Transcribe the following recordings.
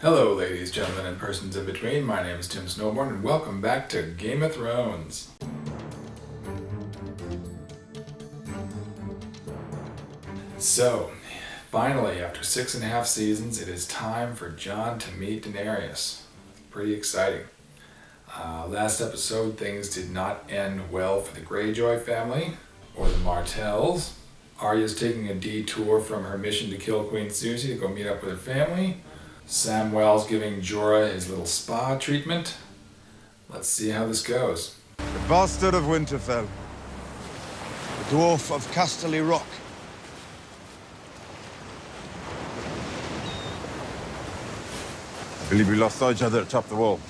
Hello ladies, gentlemen, and persons in between. My name is Jon Snow, and welcome back to Game of Thrones. So, finally, after 6.5 seasons, it is time for Jon to meet Daenerys. Pretty exciting. Last episode, things did not end well for the Greyjoy family, or the Martells. Arya's taking a detour from her mission to kill Queen Ceirsi to go meet up with her family. Samwell's giving Jorah his little spa treatment. Let's see how this goes. The bastard of Winterfell. The dwarf of Casterly Rock. I believe we lost each other at top of the wall.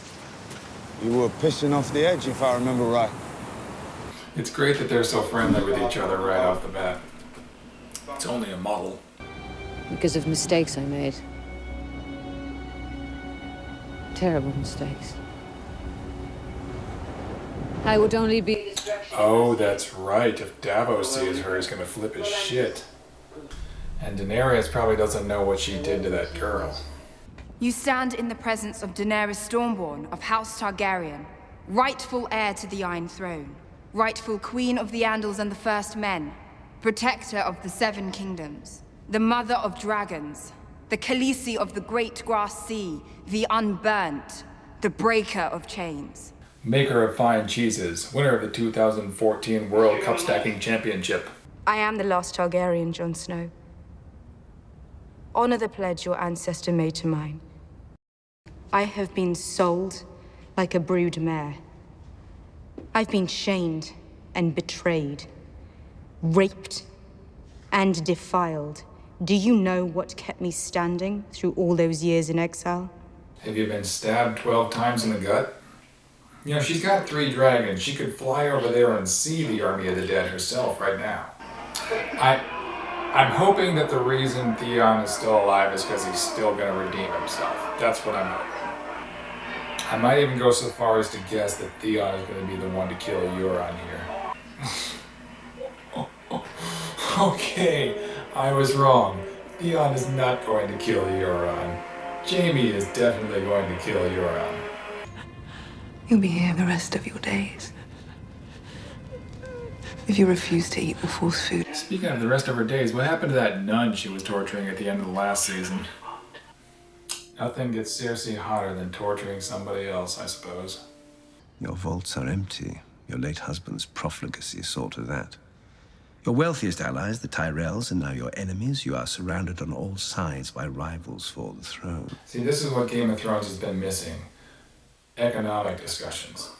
You were pissing off the edge, if I remember right. It's great that they're so friendly with each other right off the bat. It's only a model. Because of mistakes I made. Terrible mistakes. I would only be distracted. Oh, that's right. If Davos sees her, he's gonna flip his shit. And Daenerys probably doesn't know what she did to that girl. You stand in the presence of Daenerys Stormborn of House Targaryen, rightful heir to the Iron Throne, rightful Queen of the Andals and the First Men, protector of the Seven Kingdoms, the Mother of Dragons, the Khaleesi of the Great Grass Sea, the Unburnt, the Breaker of Chains. Maker of fine cheeses, winner of the 2014 World Cup Stacking Championship. I am the last Targaryen, Jon Snow. Honor the pledge your ancestor made to mine. I have been sold like a brood mare. I've been shamed and betrayed, raped and defiled. Do you know what kept me standing through all those years in exile? Have you been stabbed 12 times in the gut? You know, she's got 3 dragons. She could fly over there and see the army of the dead herself right now. I'm hoping that the reason Theon is still alive is because he's still going to redeem himself. That's what I'm hoping. I might even go so far as to guess that Theon is going to be the one to kill Euron here. Okay, I was wrong. Theon is not going to kill Euron. Jaime is definitely going to kill Euron. You'll be here the rest of your days. If you refuse to eat the force food. Speaking of the rest of her days, what happened to that nun she was torturing at the end of the last season? Nothing gets Ceirsi hotter than torturing somebody else, I suppose. Your vaults are empty. Your late husband's profligacy saw to that. Your wealthiest allies, the Tyrells, are now your enemies. You are surrounded on all sides by rivals for the throne. See, this is what Game of Thrones has been missing. Economic discussions.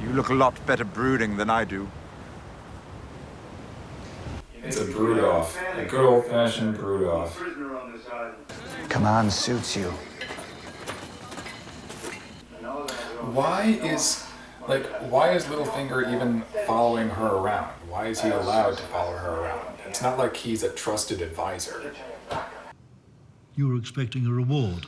You look a lot better brooding than I do. It's a brood off. A good old-fashioned brood off. Command suits you. Why is Littlefinger even following her around? Why is he allowed to follow her around? It's not like he's a trusted advisor. You were expecting a reward.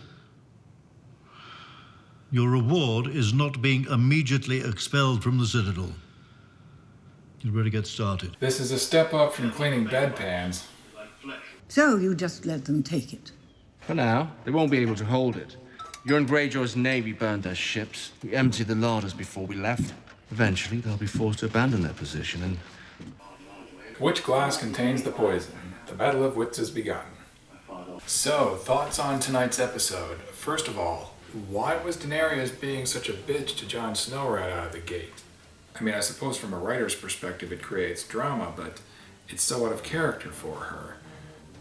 Your reward is not being immediately expelled from the Citadel. You'd better get started. This is a step up from cleaning bedpans. So you just let them take it? For now, they won't be able to hold it. Euron Greyjoy's navy burned their ships. We emptied the larders before we left. Eventually, they'll be forced to abandon their position and... Which glass contains the poison? The battle of wits has begun. So, thoughts on tonight's episode. First of all, why was Daenerys being such a bitch to Jon Snow right out of the gate? I mean, I suppose from a writer's perspective it creates drama, but it's so out of character for her.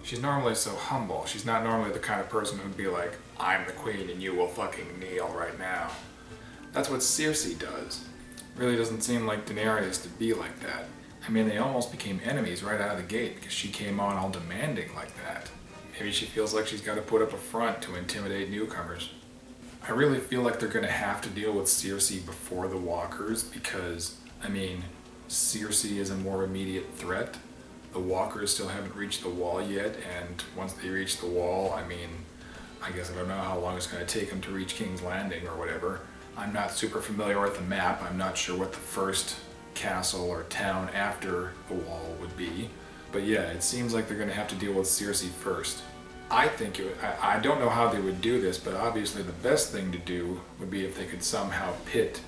She's normally so humble. She's not normally the kind of person who'd be like, I'm the queen and you will fucking kneel right now. That's what Ceirsi does. Really doesn't seem like Daenerys to be like that. I mean, they almost became enemies right out of the gate because she came on all demanding like that. Maybe she feels like she's got to put up a front to intimidate newcomers. I really feel like they're going to have to deal with Ceirsi before the Walkers because, I mean, Ceirsi is a more immediate threat. The Walkers still haven't reached the wall yet, and once they reach the wall, I mean, I guess I don't know how long it's going to take them to reach King's Landing or whatever. I'm not super familiar with the map. I'm not sure what the first castle or town after the wall would be. But yeah, it seems like they're going to have to deal with Ceirsi first. I think I don't know how they would do this, but obviously the best thing to do would be if they could somehow pit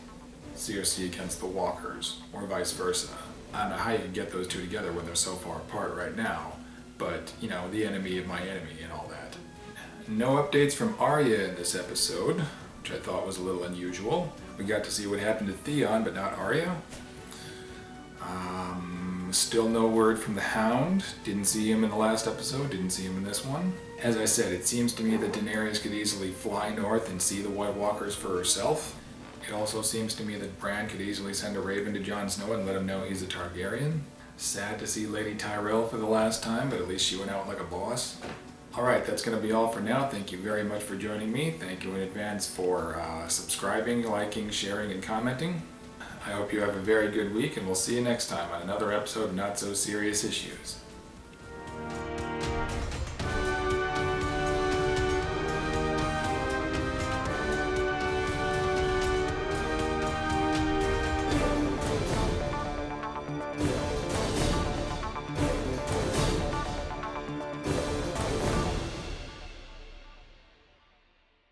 Ceirsi against the Walkers, or vice versa. I don't know how you can get those two together when they're so far apart right now, but, you know, the enemy of my enemy and all that. No updates from Arya in this episode, which I thought was a little unusual. We got to see what happened to Theon, but not Arya. Still no word from the Hound. Didn't see him in the last episode, didn't see him in this one. As I said, it seems to me that Daenerys could easily fly north and see the White Walkers for herself. It also seems to me that Bran could easily send a raven to Jon Snow and let him know he's a Targaryen. Sad to see Lady Tyrell for the last time, but at least she went out like a boss. Alright, that's going to be all for now. Thank you very much for joining me. Thank you in advance for subscribing, liking, sharing, and commenting. I hope you have a very good week, and we'll see you next time on another episode of Not So Serious Issues.